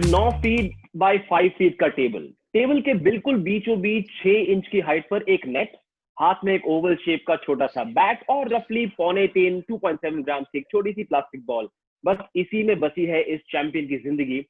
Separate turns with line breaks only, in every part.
9 feet by 5 feet का table के बिल्कुल बीचों बीच 6 इंच की हाइट पर एक नेट, हाथ में एक ओवल शेप का छोटा सा बैट और रफली 2.75 2.7 ग्राम की एक छोटी सी प्लास्टिक बॉल। बस इसी में बसी है इस चैंपियन की जिंदगी।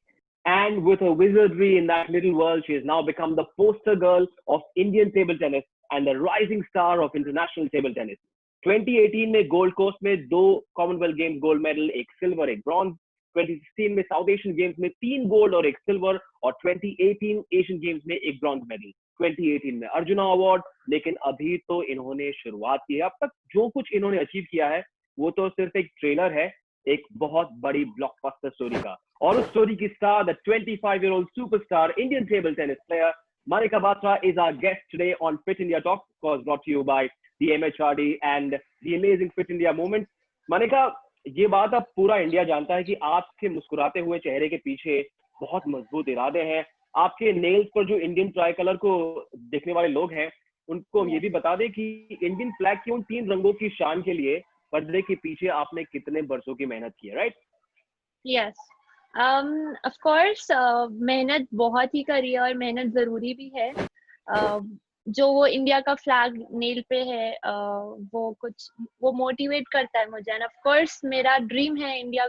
And with her wizardry in that little world, she has now become the poster girl of Indian table tennis and the rising star of international table tennis. 2018 में गोल्ड कोस्ट में 2 कॉमनवेल्थ गेम्स गोल्ड मेडल, एक silver एक bronze. 2016 में south Asian games में 3 gold और एक silver, और 2018 Asian games में एक ब्रॉन्ज मेडल। 2018 में अर्जुना अवार्ड। लेकिन अभी तो इन्होंने शुरुआत की है। अब तक जो कुछ इन्होंने अचीव किया है वो तो सिर्फ एक ट्रेलर है एक बहुत बड़ी ब्लॉकबस्टर स्टोरी का। और उस स्टोरी की star, the 25-year-old superstar Indian table tennis player Manika Batra is our guest today on Fit India Talks, of course brought to you by the MHRD and the amazing Fit India movement. Manika, ये बात अब पूरा India जानता है कि आपके मुस्कुराते हुए चेहरे के पीछे बहुत मजबूत इरादे हैं। आपके नेल्स पर जो इंडियन ट्राई कलर को देखने वाले लोग हैं उनको ये भी बता दें कि इंडियन फ्लैग के उन 3 रंगों की शान के लिए पर्दे के पीछे आपने कितने बरसों की मेहनत की है, राइट?
यस, ऑफ कोर्स मेहनत बहुत ही करी है और मेहनत जरूरी भी है। जो वो इंडिया का फ्लैग नेल पे है, वो मोटिवेट करता है मुझे। एंड ऑफ कोर्स मेरा ड्रीम है इंडिया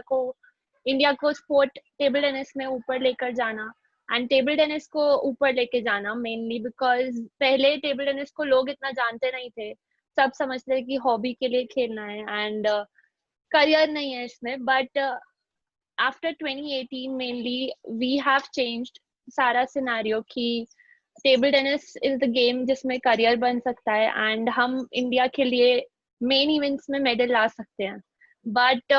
को स्पोर्ट टेबल टेनिस में ऊपर लेकर जाना, एंड टेबल टेनिस को ऊपर लेके जाना मेनली बिकॉज पहले टेबल टेनिस को लोग इतना जानते नहीं थे। सब समझते हैं कि हॉबी के लिए खेलना है एंड करियर नहीं है इसमें। But after 2018 mainly we have changed सारा सिनेरियो कि table tennis is the game जिसमें करियर बन सकता है एंड हम इंडिया के लिए मेन इवेंट्स में मेडल ला सकते हैं। बट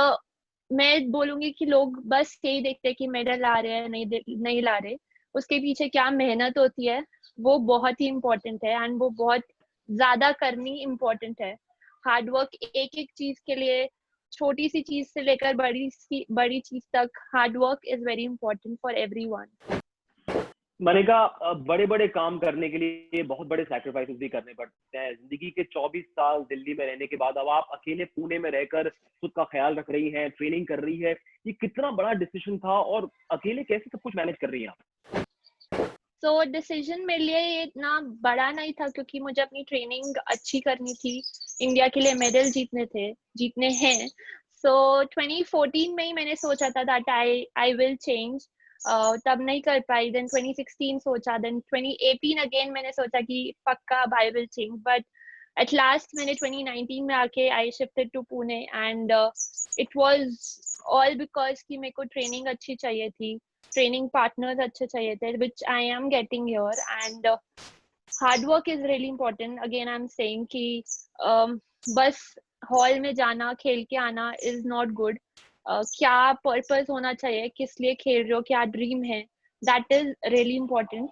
मैं बोलूंगी कि लोग बस यही देखते हैं कि मेडल ला रहे हैं नहीं ला रहे, उसके पीछे क्या मेहनत होती है वो बहुत ही इम्पोर्टेंट है एंड वो बहुत ज्यादा करनी इम्पोर्टेंट है। हार्डवर्क एक एक चीज के लिए, छोटी सी चीज से लेकर बड़ी चीज तक, hard work is very important for everyone.
Manika, बड़े बड़े काम करने के लिए बहुत बड़े सैक्रिफाइसेस भी करने पड़ते हैं। जिंदगी के 24 साल दिल्ली में रहने के बाद अब आप अकेले पुणे में रहकर खुद का ख्याल रख रही हैं, ट्रेनिंग कर रही है। ये कितना बड़ा डिसीजन था और अकेले कैसे सब कुछ मैनेज कर रही हैं आप?
तो डिसीजन मेरे लिए ये इतना बड़ा नहीं था क्योंकि मुझे अपनी ट्रेनिंग अच्छी करनी थी, इंडिया के लिए मेडल जीतने हैं। सो 2014 में ही मैंने सोचा था दैट आई विल चेंज। तब नहीं कर पाई, देन 2016 सोचा, देन 2018 अगेन मैंने सोचा कि पक्का I will change. But at last मैंने 2019 में आके I shifted to Pune and it was all because कि मेरे को ट्रेनिंग अच्छी चाहिए थी, ट्रेनिंग पार्टनर्स अच्छे चाहिए थे, which I am getting here, and hard work is really important. Again I'm saying कि बस हॉल में जाना खेल के आना is not good. क्या पर्पस होना चाहिए, किस लिए खेल रहे हो, क्या ड्रीम है, that is really important.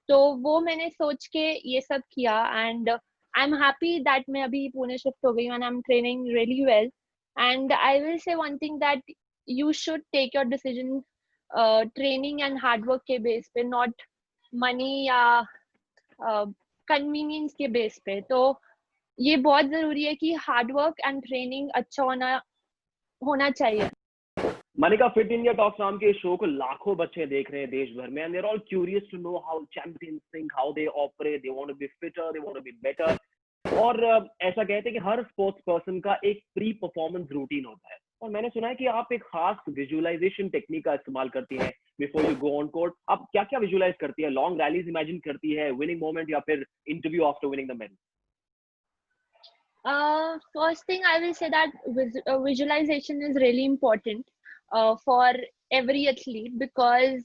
तो वो मैंने सोच के ये सब किया and I'm happy that मैं अभी पुणे शिफ्ट हो गई हूँ and I'm training really well. And I will say one thing that you should take your decision training and hard work के बेस पे, नॉट मनी या कन्वीनियंस के बेस पे। तो ये बहुत जरूरी है कि हार्डवर्क एंड ट्रेनिंग अच्छा होना चाहिए।
मनिका, फिट इंडिया टॉक्स नाम के शो को लाखों बच्चे देख रहे हैं देश भर में, and they are all curious to know how champions think, how they operate, they want to be fitter, they want to be better. और ऐसा कहते हैं कि हर स्पोर्ट्स पर्सन का एक प्री परफॉर्मेंस रूटीन होता है, और मैंने सुना है कि आप एक खास विजुअलाइजेशन टेक्निक का इस्तेमाल करती हैं before you go on court. आप क्या क्या विजुअलाइज करती है? लॉन्ग रैलीज इमेजिन करती है, विनिंग मोमेंट, या फिर interview after winning the medal?
First thing I will say that visualization is really important for every athlete because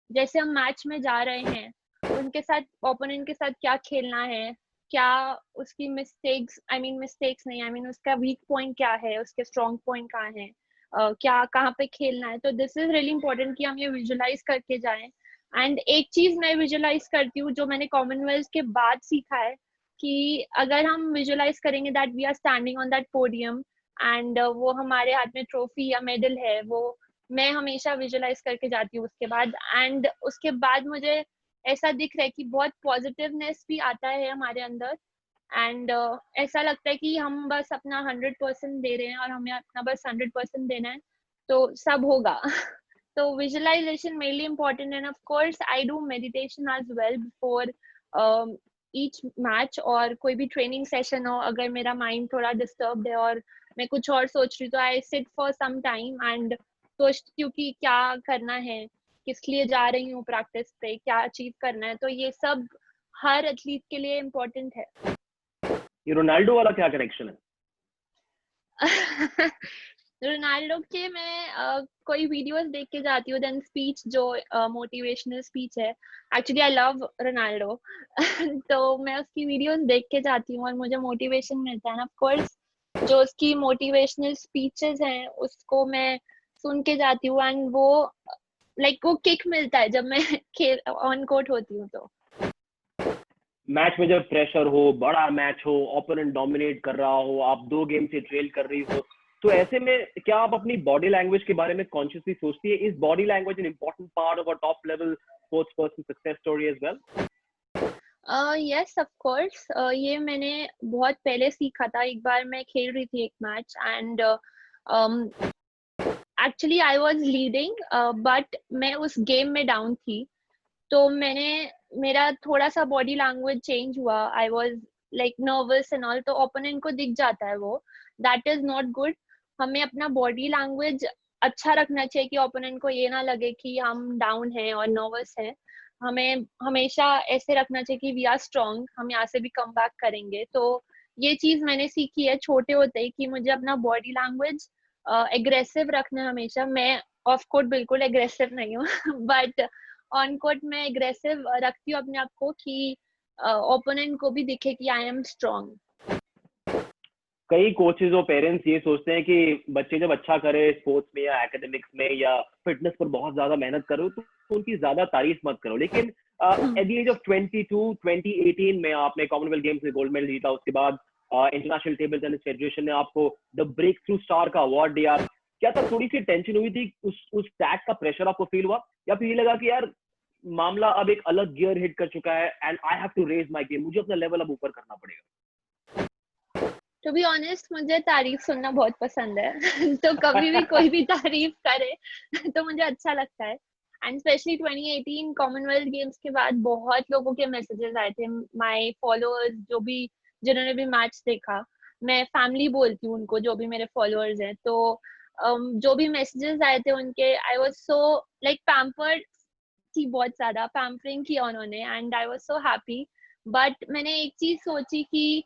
जैसे हम मैच में जा रहे हैं, उनके साथ ओपोनेंट के साथ क्या खेलना है, क्या उसकी मिस्टेक्स नहीं, उसका वीक पॉइंट क्या है, उसके स्ट्रॉन्ग पॉइंट कहाँ है, क्या कहाँ पे खेलना है। तो दिस इज रियली इम्पोर्टेंट कि हम ये विजुअलाइज करके जाएं। एंड एक चीज मैं विजुअलाइज करती हूँ जो मैंने कॉमनवेल्थ के बाद सीखा है कि अगर हम विजुअलाइज करेंगे that we are standing on that podium and वो हमारे हाथ में ट्रॉफी या मेडल है, वो मैं हमेशा विजुअलाइज करके जाती हूँ उसके बाद। एंड उसके बाद मुझे ऐसा दिख रहा है कि बहुत पॉजिटिवनेस भी आता है हमारे अंदर एंड ऐसा लगता है कि हम बस अपना 100% दे रहे हैं और हमें अपना बस 100% देना है तो सब होगा। तो visualization mainly important, and of course I do meditation as well before each match, और कोई भी training session हो, अगर मेरा mind थोड़ा disturbed है और मैं कुछ और सोच रही हूँ, तो I sit for some time and सोचती हूँ कि क्या करना है, किस लिए जा रही हूँ प्रैक्टिस पे, क्या अचीव करना है, तो ये सब हर एथलीट के लिए इम्पोर्टेंट है।
ये रोनाल्डो वाला क्या कनेक्शन है?
रोनाल्डो के मैं कोई वीडियोस देख के जाती हूँ, देन स्पीच जो मोटिवेशनल स्पीच है, एक्चुअली आई लव रोनाल्डो तो मैं उसकी वीडियोस देख के जाती हूँ और मुझे मोटिवेशन मिलता है। ऑफ कोर्स जो उसकी मोटिवेशनल स्पीचेस हैं उसको मैं सुन के जाती हूँ, एंड वो वो किक मिलता है जब मैं खेल ऑन कोर्ट होती हूँ। तो
मैच में जब प्रेशर हो, बड़ा मैच हो, ओपोनेंट डोमिनेट कर रहा हो, आप 2 गेम से ट्रेल कर रही हो, तो ऐसे में क्या आप अपनी बॉडी लैंग्वेज के बारे में कॉन्शियसली सोचती है? Is body language an important part of a top level sports person success story as well?
Yes of course, ये मैंने बहुत पहले सीखा था। एक बार मैं खेल रही थी एक match, and actually I was leading, but मैं उस गेम में डाउन थी, तो मेरा थोड़ा सा बॉडी लैंग्वेज चेंज हुआ। I was nervous and all, तो ओपोनेंट को दिख जाता है वो, दैट इज नॉट गुड। हमें अपना बॉडी लैंग्वेज अच्छा रखना चाहिए कि ओपोनेंट को ये ना लगे कि हम डाउन हैं और नर्वस हैं। हमें हमेशा ऐसे रखना चाहिए कि वी आर स्ट्रांग, हम यहाँ से भी कम बैक करेंगे। तो ये चीज मैंने सीखी है छोटे होते ही कि मुझे अपना बॉडी लैंग्वेज एग्रेसिव रखना है हमेशा। मैं ऑफ कोर्ट बिल्कुल एग्रेसिव नहीं हूँ बट ऑन कोर्ट में एग्रेसिव रखती हूँ अपने आप को कि ओपोनेंट को भी दिखे कि आई एम स्ट्रांग।
कई कोचेज और पेरेंट्स ये सोचते हैं कि बच्चे जब अच्छा करे स्पोर्ट्स में या एकेडमिक्स में या फिटनेस पर बहुत ज्यादा मेहनत करो तो उनकी ज्यादा तारीफ मत करो। लेकिन एट द एज ऑफ 22 2018 में आपने कॉमनवेल्थ गेम्स में गोल्ड मेडल जीता, उसके बाद इंटरनेशनल टेबल टेनिस फेडरेशन ने आपको द ब्रेक थ्रू स्टार का अवार्ड दिया। क्या तब थोड़ी सी टेंशन हुई थी? उस टैग का प्रेशर आपको फील हुआ, या फिर ये लगा कि यार मामला अब एक अलग गियर हिट कर चुका है and I have to raise my game, मुझे अपना लेवल अब ऊपर करना पड़ेगा?
टू बी ऑनेस्ट, मुझे तारीफ सुनना बहुत पसंद है तो कभी भी कोई भी तारीफ करे तो मुझे अच्छा लगता है। एंड स्पेशली 2018 कॉमनवेल्थ गेम्स के बाद बहुत लोगों के मैसेजेस आए थे, माय फॉलोअर्स जो भी, जिन्होंने भी मैच देखा, मैं फैमिली बोलती हूँ उनको, जो भी मेरे फॉलोअर्स हैं, तो जो भी मैसेजेस आए थे उनके, आई वाज सो पैम्पर्ड थी, बहुत ज्यादा पैम्परिंग किया उन्होंने, and I was so happy. But मैंने एक चीज सोची कि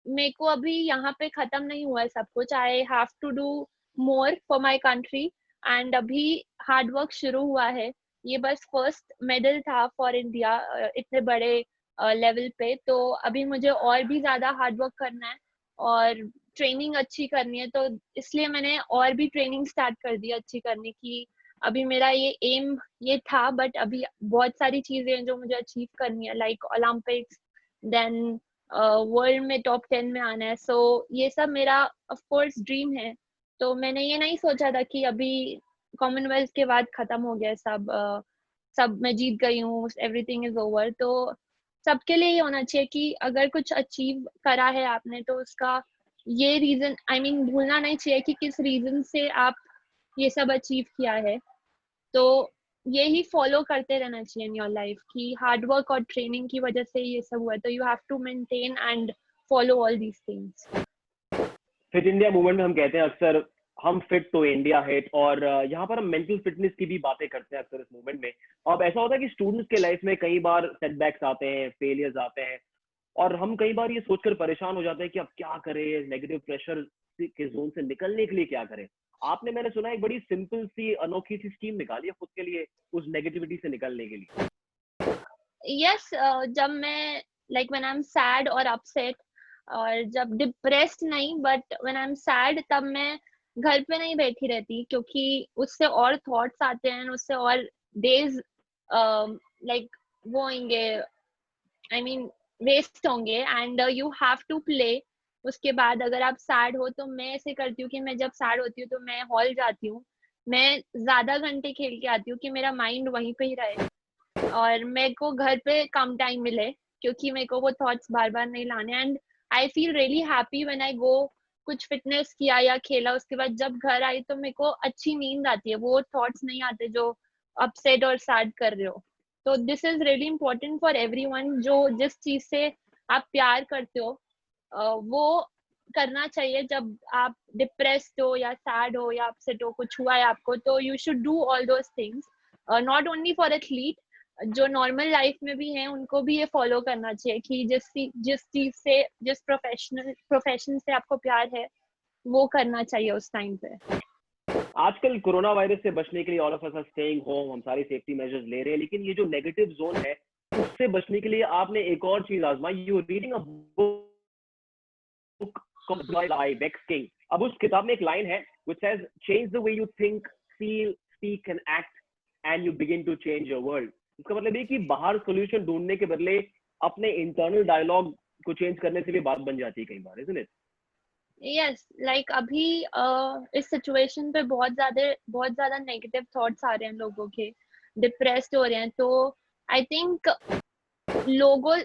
मेरे को अभी यहाँ पे खत्म नहीं हुआ है सब कुछ, I have to do more for my country, and अभी हार्ड वर्क शुरू हुआ है। ये बस फर्स्ट मेडल था फॉर इंडिया इतने बड़े लेवल पे, तो अभी मुझे और भी ज्यादा हार्ड वर्क करना है और ट्रेनिंग अच्छी करनी है। तो इसलिए मैंने और भी ट्रेनिंग स्टार्ट कर दी अच्छी करने की। अभी मेरा ये एम ये था, बट अभी बहुत सारी चीजें हैं जो मुझे अचीव करनी है, लाइक ओलंपिक्स, देन वर्ल्ड में टॉप 10 में आना है। सो ये सब मेरा ऑफ कोर्स ड्रीम है। तो मैंने ये नहीं सोचा था कि अभी कॉमनवेल्थ के बाद खत्म हो गया सब, सब मैं जीत गई हूँ, एवरीथिंग इज ओवर। तो सबके लिए ये होना चाहिए कि अगर कुछ अचीव करा है आपने, तो उसका ये रीजन, आई मीन भूलना नहीं चाहिए कि किस रीजन से आप ये सब अचीव किया है। तो यही फॉलो करते रहना चाहिए इन योर लाइफ कि हार्ड वर्क और ट्रेनिंग की वजह से ये सब हुआ है, तो you have to maintain and follow all these things.
Fit India movement में हम कहते हैं अक्सर हम फिट तो इंडिया हिट, और यहाँ पर हम मेंटल फिटनेस की भी बातें करते हैं अक्सर इस मूवमेंट में। अब ऐसा होता है कि स्टूडेंट्स के लाइफ में कई बार सेटबैक्स आते हैं, फेलियर्स आते हैं, और हम कई बार ये सोचकर परेशान हो जाते हैं कि अब क्या करें, नेगेटिव प्रेशर के जोन से निकलने के लिए क्या करें। आपने, मैंने सुना, एक बड़ी सिंपल सी अनोखी सी स्कीम निकाली है खुद के लिए उस नेगेटिविटी से निकलने के लिए।
यस, जब मैं व्हेन आई एम सैड और अपसेट, और जब डिप्रेस्ड नहीं, but when I am sad, तब मैं घर पे नहीं बैठी रहती, क्योंकि उससे और थॉट्स आते हैं, उससे और डेज वो होंगे, आई मीन वेस्ट होंगे, and you have to play. उसके बाद अगर आप सैड हो, तो मैं ऐसे करती हूँ कि मैं जब सैड होती हूँ तो मैं हॉल जाती हूँ, मैं ज्यादा घंटे खेल के आती हूँ कि मेरा माइंड वहीं पे ही रहे और मेरे को घर पे कम टाइम मिले, क्योंकि मेरे को वो थॉट्स बार बार नहीं लाने। And I feel really happy when I go कुछ फिटनेस किया या खेला, उसके बाद जब घर आई तो मेरे को अच्छी नींद आती है, वो थॉट्स नहीं आते जो अपसेट और सैड कर रहे हो। तो this is really important for everyone, जो जिस चीज से आप प्यार करते हो वो करना चाहिए। जब आप डिप्रेस्ड हो या सैड हो या अपसेट हो, कुछ हुआ है आपको, तो you should do all those things. Not only for athlete, जो नॉर्मल लाइफ में भी हैं उनको भी ये फॉलो करना चाहिए कि जिस चीज से, जिस प्रोफेशन से आपको प्यार है वो करना चाहिए उस टाइम पे।
आजकल कोरोना वायरस से बचने के लिए all of us are staying home, हम सारी सेफ्टी मेजर्स ले रहे हैं, लेकिन ये जो नेगेटिव जोन है उससे बचने के लिए आपने एक और चीज आजमाई। You reading a book called by Bex King. अब उस किताब में एक लाइन है which says change the way you think, feel, speak and act and you begin to change your world। इसका मतलब ये कि बाहर सॉल्यूशन ढूंढने के बदले अपने इंटरनल डायलॉग को चेंज करने से भी बात बन जाती है कई बार, isn't it?
यस, लाइक अभी इस सिचुएशन पे बहुत ज्यादा नेगेटिव थॉट्स आ रहे हैं लोगों के, डिप्रेस्ड हो रहे हैं। तो आई थिंक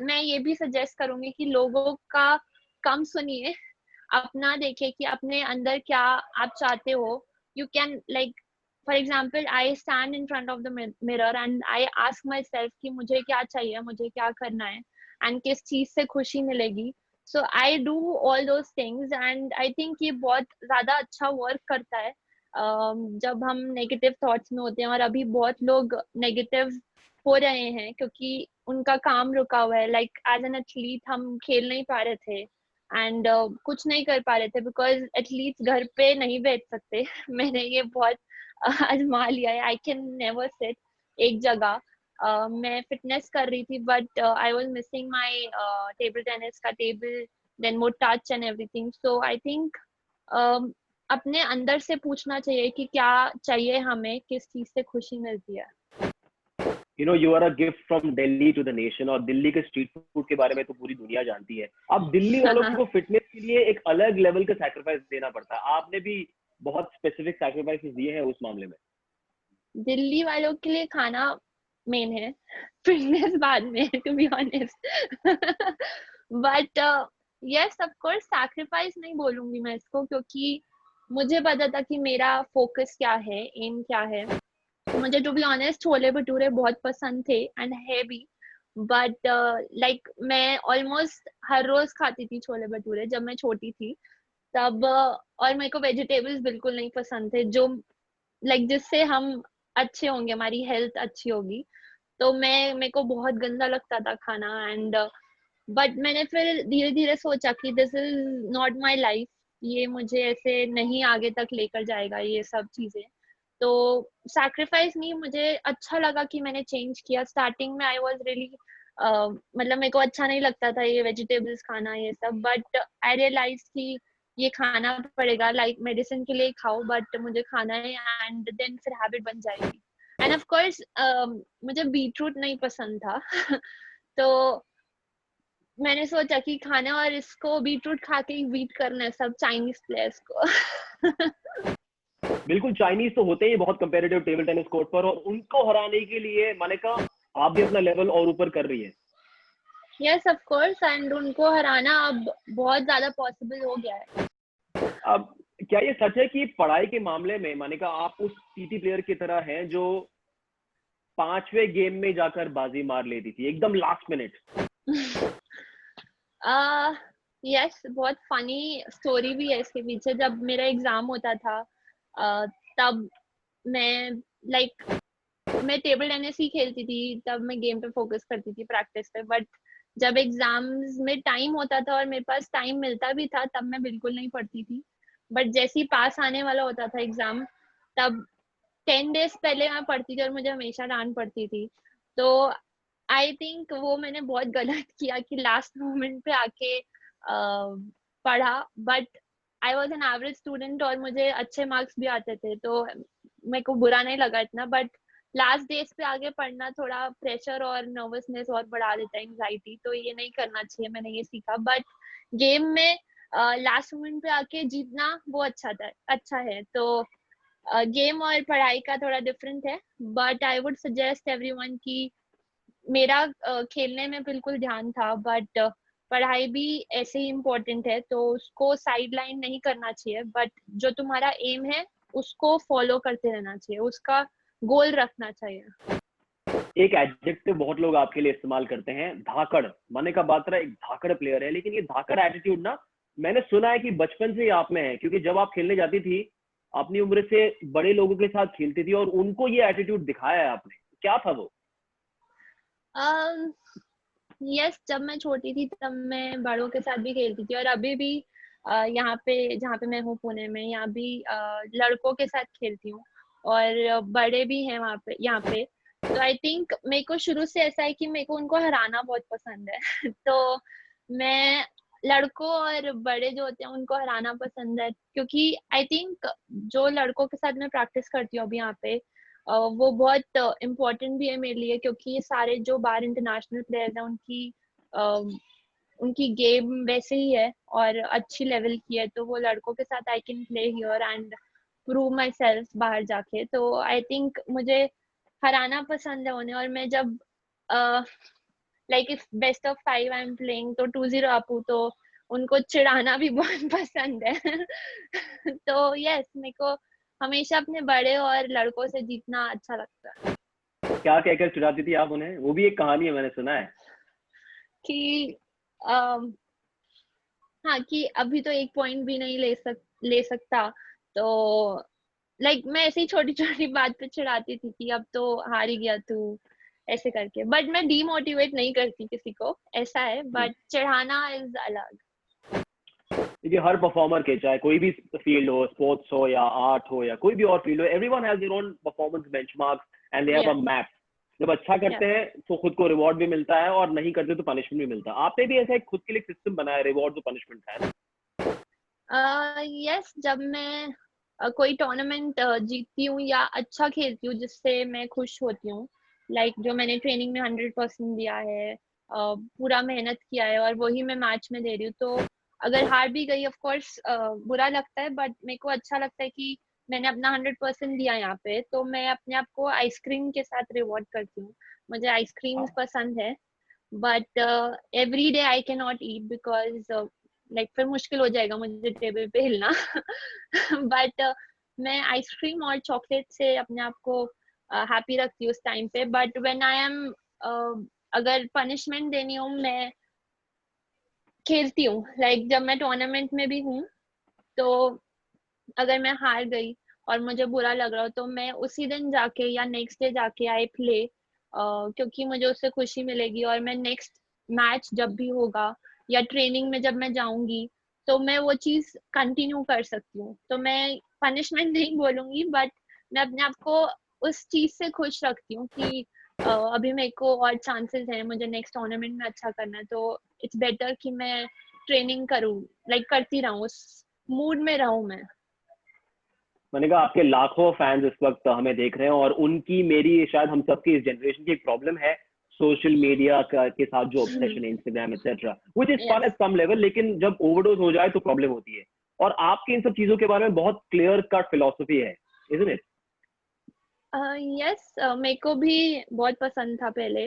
मैं ये भी सजेस्ट करूंगी कि लोगों का कम सुनिए, अपना देखिए कि अपने अंदर क्या आप चाहते हो। You can like, for example, I stand in front of the mirror and I ask my self कि मुझे क्या चाहिए, मुझे क्या करना है एंड किस चीज से खुशी मिलेगी। So I do all those things and I think ये बहुत ज्यादा अच्छा वर्क करता है जब हम नेगेटिव थॉट्स में होते हैं। और अभी बहुत लोग नेगेटिव हो रहे हैं क्योंकि उनका काम रुका हुआ है। लाइक एज एन एथलीट हम खेल नहीं पा रहे थे एंड कुछ नहीं कर पा रहे थे बिकॉज एथलीट्स घर पे नहीं बैठ सकते। मैंने ये बहुत आजमा लिया है। आई कैन नेवर सिट एक जगह। मैं फिटनेस कर रही थी but I was missing my table tennis का टेबल, देन वो touch and everything. So I think अपने अंदर से पूछना चाहिए कि क्या चाहिए हमें, किस चीज से खुशी मिलती है।
You know, you are a gift from Delhi to the nation। और दिल्ली के स्ट्रीट फूड के बारे में तो पूरी दुनिया जानती है। अब दिल्ली वालों को फिटनेस के लिए एक अलग लेवल का सैक्रिफाइस देना पड़ता है। आपने भी बहुत स्पेसिफिक सैक्रिफाइसेस दिए हैं उस मामले में।
दिल्ली वालों के लिए खाना मेन है, फिटनेस बाद में, to be honest. But yes, of course sacrifice नहीं बोलूंगी मैं इसको, क्योंकि मुझे पता था कि मेरा फोकस क्या है, एम क्या है। मुझे to be honest chole bhature बहुत पसंद थे एंड है भी। बट लाइक मैं ऑलमोस्ट हर रोज खाती थी छोले भटूरे जब मैं छोटी थी तब। और मेरे को वेजिटेबल्स बिल्कुल नहीं पसंद थे, जो लाइक जिससे हम अच्छे होंगे, हमारी हेल्थ अच्छी होगी। तो मेरे को बहुत गंदा लगता था खाना एंड बट मैंने फिर धीरे धीरे सोचा कि this is not my life, ये मुझे ऐसे नहीं आगे तक लेकर जाएगा ये सब चीजें। तो सैक्रिफाइस नहीं, मुझे अच्छा लगा कि मैंने चेंज किया। स्टार्टिंग में आई वाज रियली मतलब मेरे को अच्छा नहीं लगता था ये वेजिटेबल्स खाना ये सब, बट आई रियलाइज कि ये खाना पड़ेगा, लाइक मेडिसिन के लिए खाओ बट मुझे खाना है एंड देन फिर हैबिट बन जाएगी। एंड ऑफ कोर्स मुझे बीटरूट नहीं पसंद था तो मैंने सोचा कि खाना और इसको बीटरूट खा के ही बीट करना है सब चाइनीज प्लेयर्स को।
बिल्कुल, चाइनीज तो होते ही बहुत कंपेरेटिव टेबल टेनिस कोर्ट पर, और उनको हराने के लिए मानिका आप भी अपना लेवल और ऊपर कर रही है।
यस ऑफ कोर्स, एंड उनको हराना अब बहुत ज्यादा पॉसिबल हो गया है।
अब क्या ये सच है कि पढ़ाई के मामले में मानिका आप उस पीटी प्लेयर की तरह हैं जो 5वें गेम में जाकर बाजी मार लेती थी एकदम लास्ट मिनट?
यस, बहुत फनी स्टोरी भी है इसके पीछे। जब मेरा एग्जाम होता था तब मैं लाइक मैं टेबल टेनिस ही खेलती थी, तब मैं गेम पे फोकस करती थी, प्रैक्टिस पे। बट जब एग्जाम्स में टाइम होता था और मेरे पास टाइम मिलता भी था तब मैं बिल्कुल नहीं पढ़ती थी। बट जैसे ही पास आने वाला होता था एग्जाम, तब 10 डेज पहले मैं पढ़ती थी और मुझे हमेशा डांट पड़ती थी। तो आई थिंक वो मैंने बहुत गलत किया कि लास्ट मोमेंट पे आके पढ़ा। But I was an average student और मुझे अच्छे मार्क्स भी आते थे, तो मेरे को बुरा नहीं लगा इतना। बट लास्ट डेज पे आगे पढ़ना थोड़ा प्रेशर और नर्वसनेस और बढ़ा देता है, एंग्जाइटी, तो ये नहीं करना चाहिए, मैंने ये सीखा। बट गेम में लास्ट मोमेंट पे आके जीतना वो अच्छा है। तो गेम और पढ़ाई का थोड़ा डिफरेंट है। But I would suggest everyone कि मेरा खेलने में बिल्कुल ध्यान था, बट पढ़ाई भी ऐसे ही इम्पोर्टेंट है, तो उसको साइड लाइन नहीं करना चाहिए, बट जो तुम्हारा एम है उसको फॉलो करते रहना चाहिए, उसका गोल रखना चाहिए।
एक एडजेक्टिव बहुत लोग आपके लिए इस्तेमाल करते हैं, धाकड़। माने का बात्रा एक धाकड़ प्लेयर है, लेकिन ये धाकड़ एटीट्यूड ना मैंने सुना है कि बचपन से ही आप में है, क्योंकि जब आप खेलने जाती थी अपनी उम्र से बड़े लोगों के साथ खेलती थी और उनको ये एटीट्यूड दिखाया है आपने, क्या था वो?
यस, जब मैं छोटी थी तब मैं बड़ों के साथ भी खेलती थी, और अभी भी यहाँ पे जहाँ पे मैं हूँ पुणे में, यहाँ भी लड़कों के साथ खेलती हूँ, और बड़े भी हैं वहाँ पे, यहाँ पे। तो आई थिंक मेरे को शुरू से ऐसा है कि मेरे को उनको हराना बहुत पसंद है तो मैं लड़कों और बड़े जो होते हैं उनको हराना पसंद है, क्योंकि आई थिंक जो लड़कों के साथ मैं प्रैक्टिस करती हूँ अभी यहाँ पे, वो बहुत इम्पोर्टेंट भी है मेरे लिए, क्योंकि ये सारे जो बाहर इंटरनेशनल प्लेयर्स हैं उनकी गेम वैसे ही है और अच्छी लेवल की है, तो वो लड़कों के साथ I can play here and prove my self बाहर जाके। तो आई थिंक मुझे हराना पसंद है उन्हें, और मैं जब like if best of 5 I am playing तो 2-0 अप हूँ, तो उनको चिढ़ाना भी बहुत पसंद है तो यस, मेरे को हमेशा अपने बड़े और लड़कों से जीतना अच्छा लगता है।
क्या कहकर चिढ़ाती थी आप उन्हें? वो भी एक कहानी है, मैंने सुना है।
कि अम, हाँ, कि अभी तो एक पॉइंट भी नहीं ले सकता, तो लाइक मैं ऐसे ही छोटी छोटी बात पे चिढ़ाती थी कि अब तो हार ही गया तू, ऐसे करके। बट मैं डीमोटिवेट नहीं करती किसी को, ऐसा है,
हम्म।
बट चिढ़ाना इज अलग।
देखिए, हर परफॉर्मर के, चाहे कोई भी फील्ड हो, स्पोर्ट्स हो या आर्ट हो या कोई भी और फील्ड हो, everyone has their own performance benchmarks and they have a
yes,
map. जब अच्छा करते
यस,
हैं तो खुद को रिवॉर्ड भी मिलता है, और नहीं करते तो पनिशमेंट भी मिलता है। आपने भी ऐसा एक खुद के लिए सिस्टम बनाया, रिवॉर्ड और पनिशमेंट है ना?
यस, जब मैं कोई टूर्नामेंट जीतती हूँ या अच्छा खेलती हूँ जिससे मैं खुश होती हूँ, लाइक जो मैंने ट्रेनिंग में 100% दिया है, पूरा मेहनत किया है, और वही मैं मैच में दे रही हूँ, तो अगर हार भी गई ऑफ कोर्स बुरा लगता है, बट मेरे को अच्छा लगता है कि मैंने अपना 100% दिया यहाँ पे, तो मैं अपने आप को आइसक्रीम के साथ रिवॉर्ड करती हूँ। मुझे आइसक्रीम पसंद है, but every day I can not eat because like फिर मुश्किल हो जाएगा मुझे टेबल पे हिलना बट मैं आइसक्रीम और चॉकलेट से अपने आप को हैप्पी रखती हूँ उस टाइम पे। बट व्हेन आई एम अगर पनिशमेंट देनी हो, मैं खेलती हूँ, लाइक जब मैं टूर्नामेंट में भी हूँ, तो अगर मैं हार गई और मुझे बुरा लग रहा हो, तो मैं उसी दिन जाके या नेक्स्ट डे जाके आई प्ले, क्योंकि मुझे उससे खुशी मिलेगी, और मैं नेक्स्ट मैच जब भी होगा या ट्रेनिंग में जब मैं जाऊंगी, तो मैं वो चीज कंटिन्यू कर सकती हूँ। तो मैं पनिशमेंट नहीं बोलूंगी, बट मैं अपने आप को उस चीज से खुश रखती हूँ कि अभी मेरे को और चांसेस हैं, मुझे नेक्स्ट टूर्नामेंट में अच्छा करना है, तो इट्स बेटर कि मैं ट्रेनिंग करूँ, लाइक करती रहूँ, उस मूड में रहूँ मैं।
मैंने कहा, आपके लाखों फैंस इस वक्त हमें देख रहे हैं, और उनकी, मेरी, शायद हम सबकी इस जनरेशन की एक प्रॉब्लम है सोशल मीडिया का के साथ जो ऑब्सेशन है, Instagram etcetera, which is fun
yes,
at some level, लेकिन जब ओवरडोज हो जाए तो प्रॉब्लम होती है। और आपकी इन सब चीजों के बारे में बहुत क्लियर कट फिलोसफी है, इजंट इट?
यस, मेरे को भी बहुत पसंद था पहले।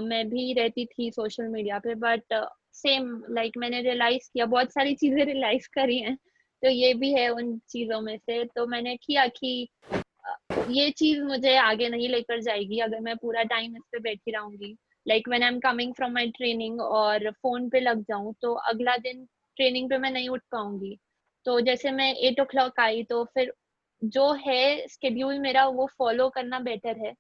मैं भी रहती थी सोशल मीडिया पे, बट सेम लाइक मैंने रियलाइज किया, बहुत सारी चीजें रियलाइज करी हैं, तो ये भी है उन चीजों में से। तो मैंने किया कि ये चीज मुझे आगे नहीं लेकर जाएगी अगर मैं पूरा टाइम इस पे बैठी रहूंगी। Like when I am coming from my training और फोन पे लग जाऊं, तो अगला दिन ट्रेनिंग पे मैं नहीं उठ पाऊंगी। तो जैसे मैं 8 o'clock आई, तो फिर जो है स्केड्यूल मेरा वो फॉलो करना बेटर है।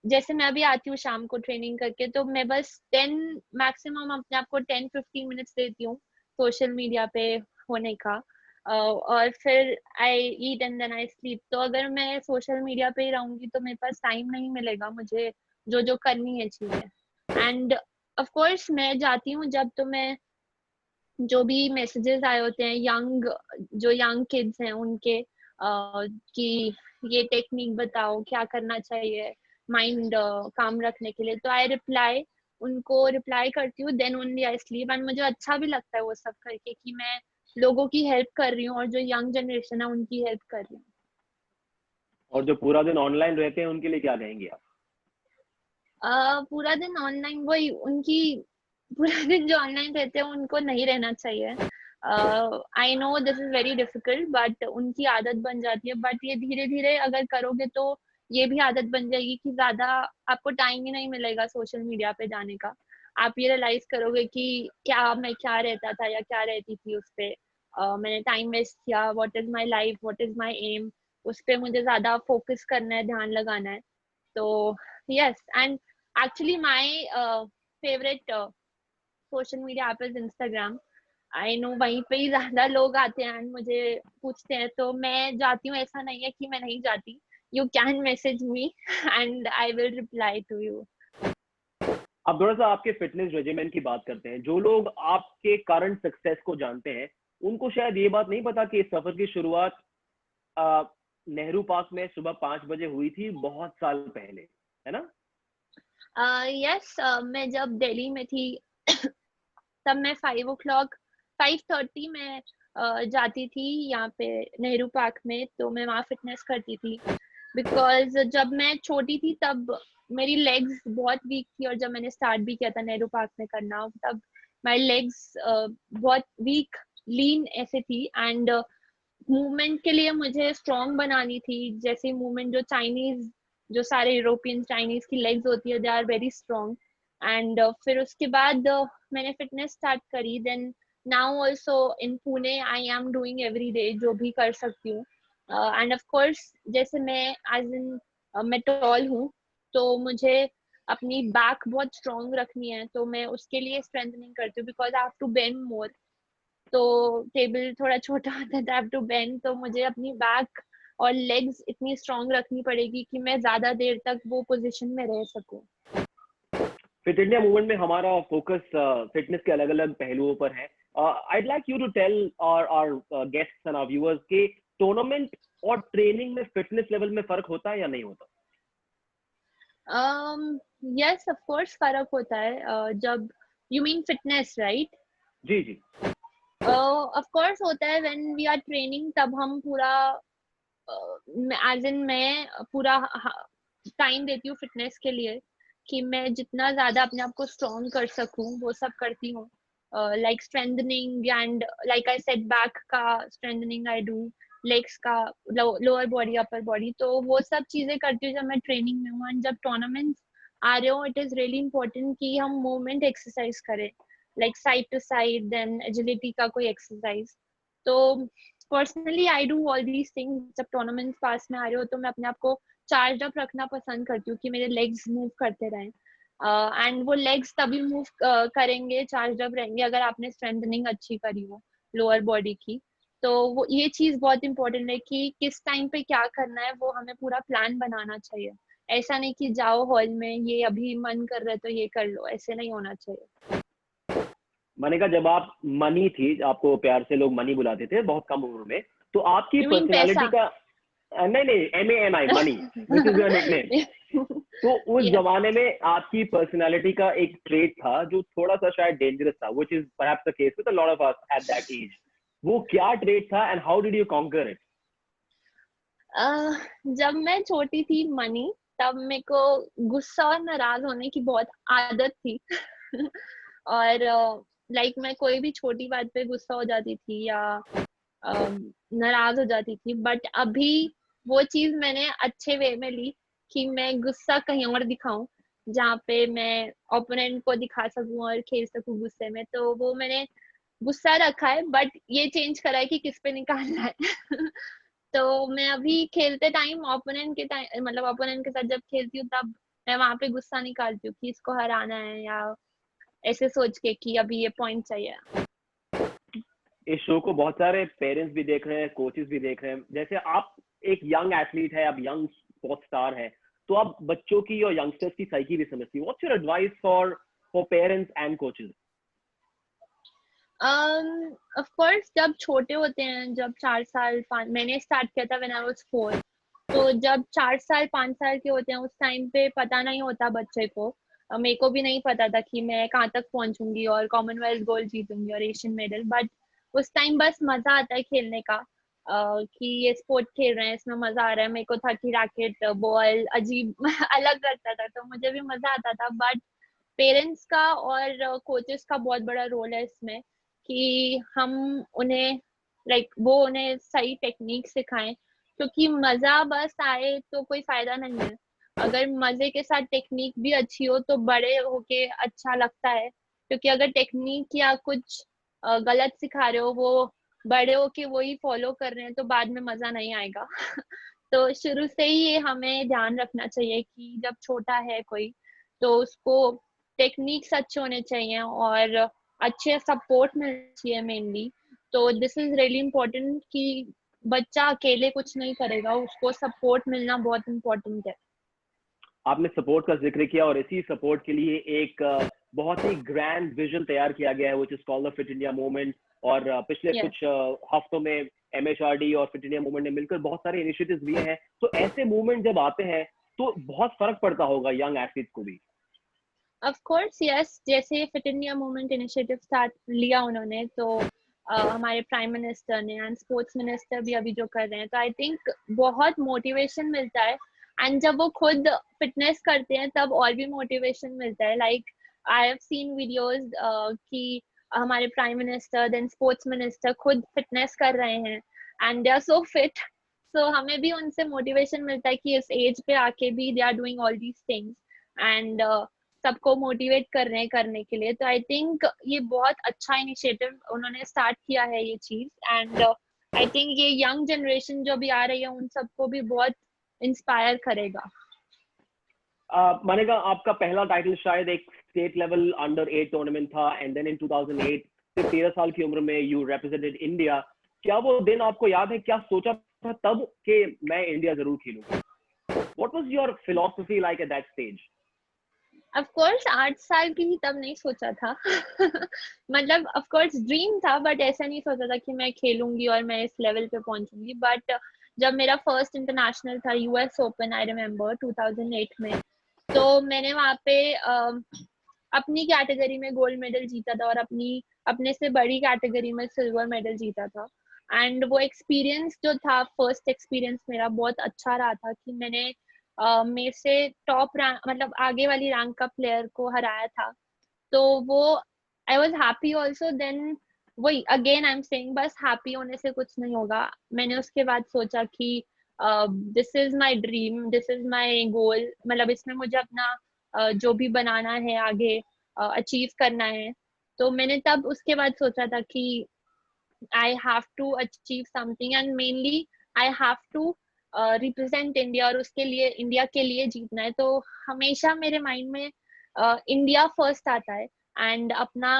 जैसे मैं अभी आती हूँ शाम को ट्रेनिंग करके, तो मैं बस 10 मैक्सिमम अपने आप को 10-15 मिनट्स देती हूँ सोशल मीडिया पे होने का, और फिर I eat and then I sleep. तो अगर मैं सोशल मीडिया पे ही रहूंगी तो मेरे पास टाइम नहीं मिलेगा मुझे जो जो करनी है चीजें। एंड ऑफ कोर्स मैं जाती हूँ जब, तो मैं जो भी मैसेजेस आए होते हैं जो यंग किड्स हैं उनके, कि ये टेक्निक बताओ क्या करना चाहिए माइंड काम रखने के लिए, तो आई रिप्लाई, उनको रिप्लाई करती हूँ, then only I sleep. And मुझे अच्छा भी लगता है वो सब करके कि मैं लोगों की हेल्प कर रही हूँ और जो यंग जनरेशन है उनकी हेल्प कर रही हूँ।
और जो पूरा दिन ऑनलाइन रहते हैं उनके लिए क्या कहेंगे आप?
पूरा दिन ऑनलाइन, वही उनकी पूरा दिन जो ऑनलाइन रहते हैं उनको नहीं रहना चाहिए। I know this is very difficult, but उनकी आदत बन जाती है। बट ये धीरे धीरे अगर करोगे तो ये भी आदत बन जाएगी कि ज्यादा आपको टाइम ही नहीं मिलेगा सोशल मीडिया पे जाने का। आप ये रियलाइज करोगे कि क्या रहता था या क्या रहती थी उस पे। मैंने टाइम वेस्ट किया, what is my life, what is my aim, उस पे मुझे ज्यादा फोकस करना है, ध्यान लगाना है। तो yes, and actually my favourite social media app is Instagram. I know वहीं पे ही ज्यादा लोग आते हैं एंड मुझे पूछते हैं, तो मैं जाती हूँ, ऐसा नहीं है कि मैं नहीं जाती। You can message me and I will reply to you.
अब थोड़ा सा आपके फिटनेस रेजिमेंट की बात करते हैं। जो लोग आपके करंट सक्सेस को जानते हैं उनको शायद ये बात नहीं पता कि इस सफर की शुरुआत अ, नेहरू पार्क में सुबह 5 बजे हुई थी, बहुत साल पहले, है ना?
यस, मैं जब दिल्ली में थी तब मैं 5 o'clock 5:30 में जाती थी यहाँ पे नेहरू पार्क में, तो मैं वहाँ फिटनेस करती थी। बिकॉज जब मैं छोटी थी तब मेरी लेग्स बहुत वीक थी, और जब मैंने स्टार्ट भी किया था नेहरू पार्क में करना, तब माई लेग्स बहुत वीक, लीन ऐसे थी। एंड मूवमेंट के लिए मुझे स्ट्रॉन्ग बनानी थी, जैसे मूवमेंट जो चाइनीज, जो सारे यूरोपियन चाइनीज की लेग्स होती है, they are very strong. And फिर उसके बाद मैंने फिटनेस स्टार्ट करी। Then now also in Pune I am doing every day जो भी कर सकती हूँ। एंड ऑफ कोर्स जैसे मैं एज इन मैं टॉल हूँ, तो मुझे अपनी बैक बहुत स्ट्रॉन्ग रखनी है, तो मैं उसके लिए स्ट्रेंथनिंग करती हूँ, because I have to bend more. तो टेबल थोड़ा छोटा होता है, टू बेंड, तो मुझे अपनी बैक और लेग्स इतनी स्ट्रांग रखनी पड़ेगी कि मैं ज्यादा देर तक वो पोजीशन में रह सकूं।
फिट इंडिया मूवमेंट में हमारा फोकस फिटनेस के अलग अलग पहलुओं पर है। I'd like you to tell our guests and our viewers कि टूर्नामेंट और ट्रेनिंग में फिटनेस लेवल में फर्क होता है या नहीं होता?
यस, ऑफ कोर्स फर्क होता है। जब यू मीन फिटनेस, राइट?
जी जी।
ऑफ कोर्स होता है। व्हेन वी आर ट्रेनिंग तब हम पूरा एज इन मैं पूरा टाइम देती हूँ फिटनेस के लिए, कि मैं जितना ज्यादा अपने आप को स्ट्रॉन्ग कर सकूं वो सब करती हूँ। Like strengthening, and like I said back का स्ट्रेंथनिंग आई डू, लेग्स का, लोअर बॉडी, अपर बॉडी, तो वो सब चीजें करती हूँ जब मैं ट्रेनिंग में हूँ। एंड जब टूर्नामेंट्स आ रहे हो, इट इज रियली इंपॉर्टेंट कि हम मूवमेंट एक्सरसाइज करें, like side to side, then agility का कोई एक्सरसाइज। तो personally I do all these things. जब टूर्नामेंट्स पास में आ रहे हो तो मैं अपने आप को चार्ज अप रखना पसंद करती हूँ कि मेरे लेग्स मूव करते रहें। एंड वो लेग्स तभी मूव करेंगे, चार्ज अप रहेंगे, अगर आपने स्ट्रेंथनिंग अच्छी करी हो लोअर बॉडी की। तो वो ये चीज बहुत इंपॉर्टेंट है कि किस टाइम पे क्या करना है, वो हमें पूरा प्लान बनाना चाहिए। ऐसा नहीं कि जाओ हॉल में, ये अभी मन कर रहा है तो ये कर लो, ऐसे नहीं होना चाहिए।
मैंने कहा जब आप मनी थी, आपको प्यार से लोग मनी बुलाते थे बहुत कम उम्र में, तो आपकी
यू मीन
पर्सनालिटी
पैसा?
का नहीं नहीं, MANI, money, this is your nickname. तो उस
यस।
जमाने में आपकी पर्सनालिटी का एक ट्रेट था जो थोड़ा सा शायद डेंजरस था, which is perhaps the case with a lot of us at that age. वो क्या ट्रेट था and how did you conquer it?
जब मैं छोटी थी मनी, तब मेरे को गुस्सा और नाराज होने की बहुत आदत थी। और लाइक मैं कोई भी छोटी बात पे गुस्सा हो जाती थी या नाराज हो जाती थी। बट अभी वो चीज मैंने अच्छे वे में ली, कि मैं गुस्सा कहीं और दिखाऊं, जहाँ पे मैं ओपोनेंट को दिखा सकूं और खेल सकूं गुस्से में। तो वो मैंने गुस्सा रखा है, बट ये चेंज करा है कि किस पे निकालना है। तो मैं अभी खेलते टाइम ओपोनेंट के टाइम, मतलब ओपोनेंट के साथ जब खेलती हूँ, तब मैं वहां पे गुस्सा निकालती हूँ कि इसको हराना है, या ऐसे सोच के कि अभी ये पॉइंट चाहिए।
इस शो को बहुत सारे पेरेंट्स भी देख रहे हैं, कोचेस भी देख रहे हैं। जैसे आप एक यंग एथलीट है, आप यंग स्पोर्ट्स स्टार है, तो आप बच्चों की और यंगस्टर्स की साइकी भी समझती हो। What's your advice for parents and coaches?
Of course जब छोटे होते हैं, जब 4 साल 5, मैंने स्टार्ट किया था व्हेन आई वाज 4, तो जब 4 साल 5 साल के होते हैं, उस टाइम पे पता नहीं होता बच्चे को। मेरे को भी नहीं पता था कि मैं कहाँ तक पहुंचूंगी और कॉमनवेल्थ गोल्ड जीतूंगी और एशियन मेडल। बट उस टाइम बस मजा आता है खेलने का, कि ये स्पोर्ट खेल रहे हैं, इसमें मजा आ रहा है। मेरे को था कि रैकेट बॉल अजीब अलग लगता था, तो मुझे भी मजा आता था। बट पेरेंट्स का और कोचेस का बहुत बड़ा रोल है इसमें कि हम उन्हें वो उन्हें सही टेक्निक सिखाएं, क्योंकि मजा बस आए तो कोई फायदा नहीं है। अगर मजे के साथ टेक्निक भी अच्छी हो तो बड़े होके अच्छा लगता है, क्योंकि अगर टेक्निक या कुछ गलत सिखा रहे हो, वो बड़े होके वही फॉलो कर रहे हैं, तो बाद में मजा नहीं आएगा। तो शुरू से ही ये हमें ध्यान रखना चाहिए कि जब छोटा है कोई, तो उसको टेक्निक्स अच्छे होने चाहिए और अच्छे सपोर्ट मिलना चाहिए मेनली। तो दिस इज रियली इम्पोर्टेंट कि बच्चा अकेले कुछ नहीं करेगा, उसको सपोर्ट मिलना बहुत इम्पोर्टेंट है।
आपने सपोर्ट का जिक्र किया और इसी सपोर्ट के लिए एक बहुत ही ग्रैंड विजन तैयार किया गया है which is called the fit India movement. और पिछले
Yes.
कुछ हफ्तों में MHRD और फिट इंडिया मूवमेंट ने मिलकर बहुत सारे इनिशिएटिव्स लिए हैं। तो ऐसे मूवमेंट जब आते हैं तो बहुत फर्क पड़ता होगा यंग एथलीट को भी।
ऑफ कोर्स यस, जैसे fit India movement initiative start लिया उन्होंने, तो हमारे प्राइम मिनिस्टर ने एंड स्पोर्ट्स मिनिस्टर भी अभी जो कर रहे हैं, तो आई थिंक बहुत मोटिवेशन मिलता है। एंड जब वो खुद फिटनेस करते हैं तब और भी मोटिवेशन मिलता है। Like I have seen videos कि हमारे prime minister then sports minister खुद फिटनेस कर रहे हैं and they are so fit. So हमें भी उनसे मोटिवेशन मिलता है कि इस एज पे आके भी they are doing all these things and सबको मोटिवेट कर रहे हैं करने के लिए। तो आई थिंक ये बहुत अच्छा इनिशिएटिव उन्होंने स्टार्ट किया है ये चीज। एंड आई थिंक ये यंग जनरेशन जो भी आ रही है उन सबको भी बहुत इंस्पायर करेगा।
मानेगा आपका पहला टाइटल शायद एक स्टेट लेवल अंडर 8 टूर्नामेंट था एंड देन इन 2008 फिर 13 साल की उम्र में यू रिप्रेजेंटेड इंडिया। क्या वो दिन आपको याद है? क्या सोचा था तब कि मैं इंडिया जरूर खेलूंगा? What was your philosophy like at that stage?
Of course 8 साल की भी तब नहीं सोचा था। मतलब ऑफ कोर्स ड्रीम था, बट ऐसा नहीं सोचा था कि मैं खेलूंगी और मैं इस लेवल पे पहुंचूंगी। बट जब मेरा फर्स्ट इंटरनेशनल था US ओपन, आई रिमेम्बर 2008 में, तो मैंने वहाँ पे अपनी कैटेगरी में गोल्ड मेडल जीता था और अपने से बड़ी कैटेगरी में सिल्वर मेडल जीता था। एंड वो एक्सपीरियंस जो था, फर्स्ट एक्सपीरियंस मेरा बहुत अच्छा रहा था कि मैंने मेरे से टॉप रैंक मतलब आगे वाली रैंक का प्लेयर को हराया था। तो वो I was happy also. Then वही अगेन आई एम सेइंग, बस हैप्पी होने से कुछ नहीं होगा। मैंने उसके बाद सोचा कि this is my dream, this is my goal, मतलब इसमें मुझे अपना जो भी बनाना है आगे अचीव करना है। तो मैंने तब उसके बाद सोचा था कि I have to achieve something and mainly I have to represent India, और उसके लिए इंडिया के लिए जीतना है। तो हमेशा मेरे माइंड में इंडिया फर्स्ट आता है एंड अपना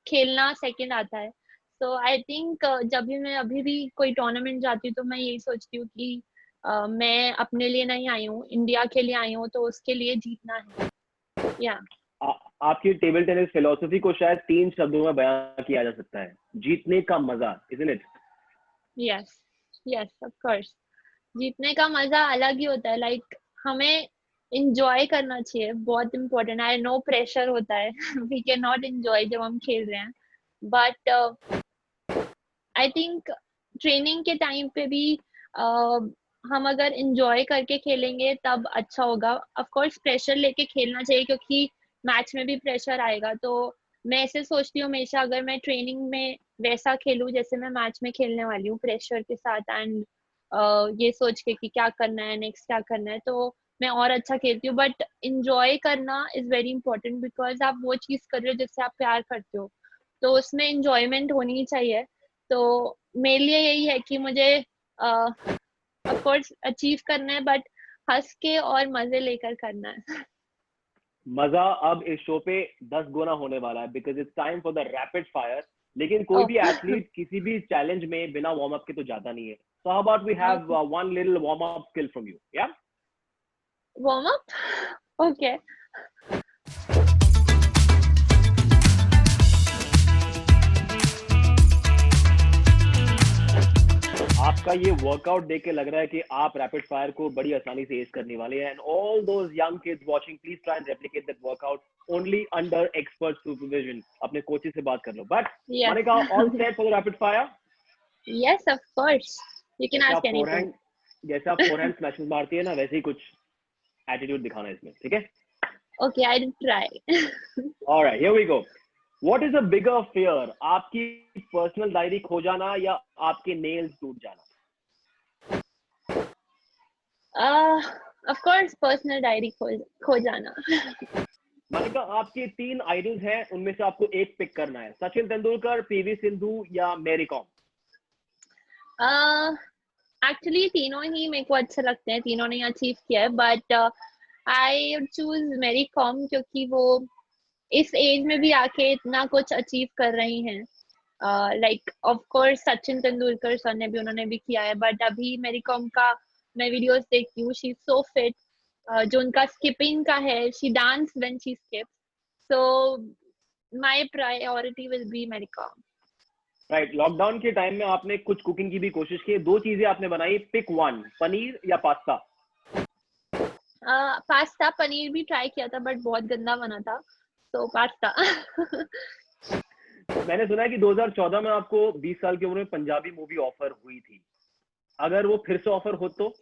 खेलना सेकंड आता है। सो आई थिंक जब भी मैं अभी भी कोई टूर्नामेंट जाती हूँ तो मैं यही सोचती हूँ कि मैं अपने लिए नहीं आई हूँ, इंडिया के लिए आई हूँ, तो उसके लिए जीतना है। या
आपकी टेबल टेनिस फिलॉसफी को शायद 3 शब्दों में बयां किया जा सकता है, जीतने का मजा, isn't it?
Yes yes of course, जीतने का मजा अलग ही होता है। लाइक हमें इंजॉय करना चाहिए, बहुत इम्पोर्टेंट। आई नो प्रेशर होता है, वी कैन नॉट एंजॉय जब हम खेल रहे हैं, बट आई थिंक ट्रेनिंग के टाइम पे भी हम अगर इंजॉय करके खेलेंगे तब अच्छा होगा। ऑफ कोर्स प्रेशर लेके खेलना चाहिए, क्योंकि मैच में भी प्रेशर आएगा। तो मैं ऐसे सोचती हूँ हमेशा, अगर मैं ट्रेनिंग में वैसा खेलूँ जैसे मैं मैच में खेलने वाली हूँ, प्रेशर के साथ एंड ये सोच के कि क्या करना है नेक्स्ट, क्या करना है, तो मैं और अच्छा खेलती हूँ। बट इंजॉय करना इज वेरी इंपॉर्टेंट, बिकॉज आप वो चीज कर रहे हो जिससे आप प्यार करते हो, तो उसमें इंजॉयमेंट होनी चाहिए। तो मेरे लिए यही है कि मुझे ऑफ कोर्स अचीव करना है, बट हंस के और मजे लेकर करना है।
मजा अब इस शो पे 10 गुना होने वाला है because it's time for the rapid fire. लेकिन कोई भी एथलीट किसी भी चैलेंज में बिना वार्म अप के तो जाता नहीं है। So how about we have one little warm up skill from you? या
वार्म अप, ओके।
आपका ये वर्कआउट देख के लग रहा है कि आप रैपिड फायर को बड़ी आसानी से एज करने वाले हैं। And all those young kids watching, please try and replicate that workout only under expert supervision. अपने कोचेस से बात कर लो। बट
यस
मानेका, all set for the rapid fire?
Yes of course, you can ask anything.
जैसे आप forehand smashes मारती है ना, वैसे ही कुछ एटीट्यूड दिखाना है इसमें, ठीक है?
Okay, I'll try.
All right, here we go. What is a bigger fear? आपकी पर्सनल डायरी खो जाना या आपके नेल्स टूट जाना?
Of course, personal diary खो जाना.
मानिका, आपके 3 आइडल्स हैं, उनमें से आपको एक पिक करना है. सचिन तेंदुलकर, पीवी सिंधु या मैरी कॉम?
Actually, तीनों ही मेरे को अच्छे लगते हैं, तीनों ने अचीव किया है, but I would choose Mary Kom क्योंकि वो इस एज में भी आके इतना कुछ अचीव कर रही हैं. Like of course Sachin Tendulkar sir ने भी, उन्होंने भी किया है, बट अभी मैरी कॉम का मैं वीडियोस देखती हूँ, शी इज सो फिट. जो उनका स्किपिंग का है, she dance when she skips, so my priority will be Mary com.
Right. Lockdown के टाइम में आपने कुछ कुकिंग की भी कोशिश की. 2 चीजें आपने बनाई, पिक वन, पनीर या पास्ता?
पास्ता. पनीर भी ट्राई किया था बट बहुत गंदा बना था, तो पास्ता.
मैंने सुना है कि 2014 में आपको 20 साल की उम्र में पंजाबी मूवी ऑफर हुई थी. अगर वो फिर से ऑफर हो तो?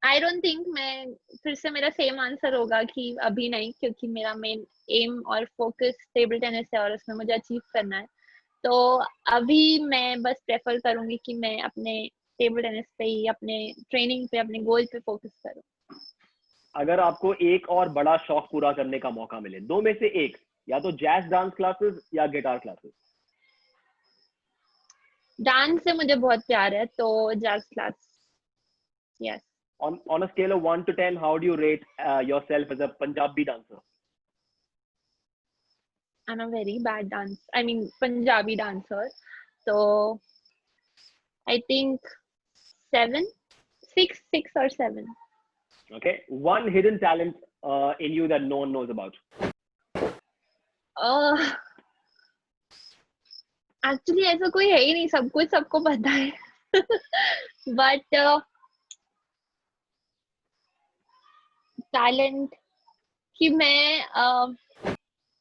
आई डोंट थिंक मैं फिर से, मेरा सेम आंसर होगा कि अभी नहीं, क्योंकि मेरा मेन एम और फोकस टेबल टेनिस है और उसमें मुझे अचीव करना है. तो अभी मैं बस प्रेफर करूंगी कि मैं अपने टेबल टेनिस पे ही, अपने ट्रेनिंग पे, अपने गोल पे फोकस करूं.
अगर आपको एक और बड़ा शौक पूरा करने का मौका मिले, 2 में से एक, या तो जैज डांस क्लासेस या गिटार क्लासेस?
डांस से मुझे बहुत प्यार है, तो jazz class. Yes.
On a scale of 1 to 10, how do you rate yourself as a Punjabi dancer?
I'm a very bad Punjabi dancer. So I think 7, 6 or 7.
Okay. One hidden talent in you that no one knows about.
Actually ऐसा कोई है ही नहीं, सब कुछ सबको पता है. But talent कि मैं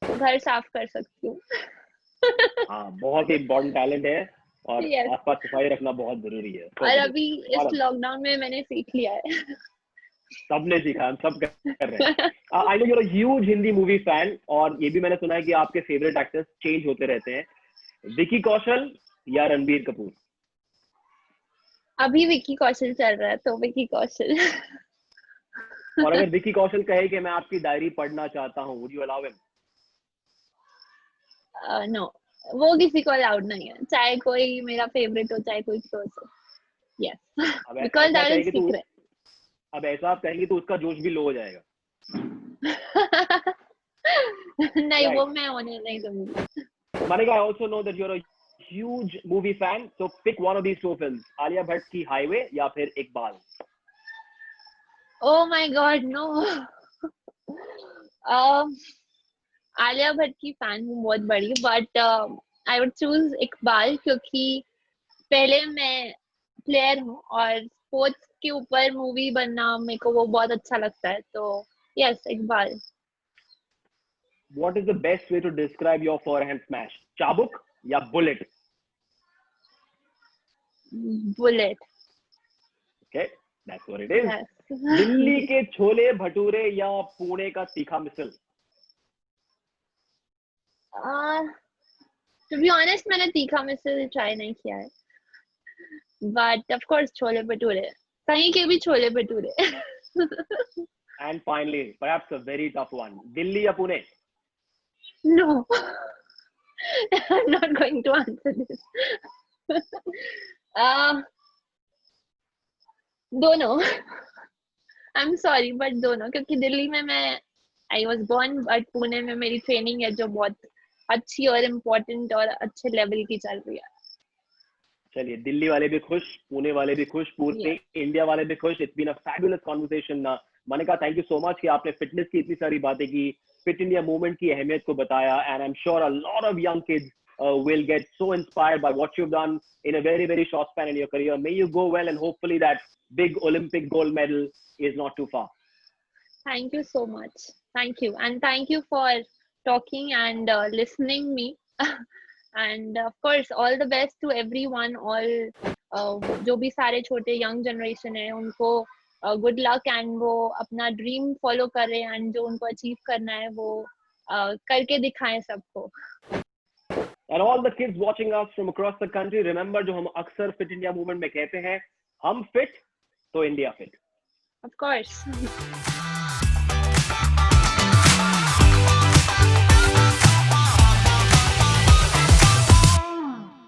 घर साफ कर सकती हूँ.
हाँ, बहुत ही इम्पोर्टेंट टैलेंट है, और
Yes.
आसपास सफाई रखना बहुत जरूरी है.
और अभी इस लॉकडाउन में मैंने सीख लिया है.
सबने सीखा, हम सब कर रहे हैं. I know you are a huge Hindi movie fan, और ये भी मैंने सुना है कि आपके फेवरेट एक्टर्स चेंज होते रहते हैं. विकी कौशल या रणबीर कपूर?
अभी विकी कौशल चल रहा है, तो विकी कौशल.
और अगर विकी कौशल कहे कि मैं आपकी डायरी पढ़ना चाहता हूँ, would you allow him?
No, वो किसी को अलाउड नहीं है, चाहे कोई मेरा फेवरेट हो, चाहे कोई क्लोज हो. Yes, because that is secret.
अब ऐसा आप कहेंगे तो उसका जोश भी लो हो जाएगा.
नहीं, वो मैं होने नहीं दूंगी.
Manika, I also know that you're a huge movie fan, so pick one of these 2 films, Alia Bhatt की हाईवे या फिर Iqbal.
Oh my God, no. Alia Bhatt की फैन हूँ बहुत बड़ी, but I would choose Iqbal क्योंकि पहले मैं प्लेयर हूँ और स्पोर्ट्स के ऊपर मूवी बनना मेरे को वो बहुत अच्छा लगता है, तो yes, Iqbal.
What is the best way to describe your forehand smash? चाबुक या bullet?
Bullet.
Okay, that's what it is.
Yes.
Delhi के छोले भटूरे या पुणे का तीखा मिसल?
To be honest, मैंने तीखा मिसल ट्राई नहीं किया है, but of course chole bhature, कहीं के भी chole bhature.
And finally, perhaps a very tough one, Delhi या Pune?
No. I'm not going to answer this. दोनों. I'm sorry, but दोनों, क्योंकि दिल्ली में मैं I was born, but Pune में मेरी ट्रेनिंग है जो बहुत अच्छी और इम्पोर्टेंट और अच्छे लेवल की चल रही है.
चलिए, दिल्ली वाले भी खुश, पुणे वाले भी खुश, पूरे इंडिया वाले भी खुश. It's been a fabulous conversation. Manika, thank you so much कि आपने फिटनेस की इतनी सारी बातें की, फिट इंडिया मूवमेंट की अहमियत को बताया, and I'm sure a lot of young kids will get so inspired by what you've done in a very, very short span in your career. May you go well, and hopefully that big Olympic gold medal is not too far.
Thank you so much. Thank you. And thank you for talking and listening me. And of course, all the best to everyone, all जो भी सारे छोटे young generation है, उनको good luck and वो अपना dream follow कर रहे हैं एंड जो उनको अचीव करना है वो करके दिखाएं सबको.
And all the kids watching us from across the country, remember जो हम अक्सर फिट इंडिया मूवमेंट में कहते हैं, हम फिट तो इंडिया फिट.
Of course.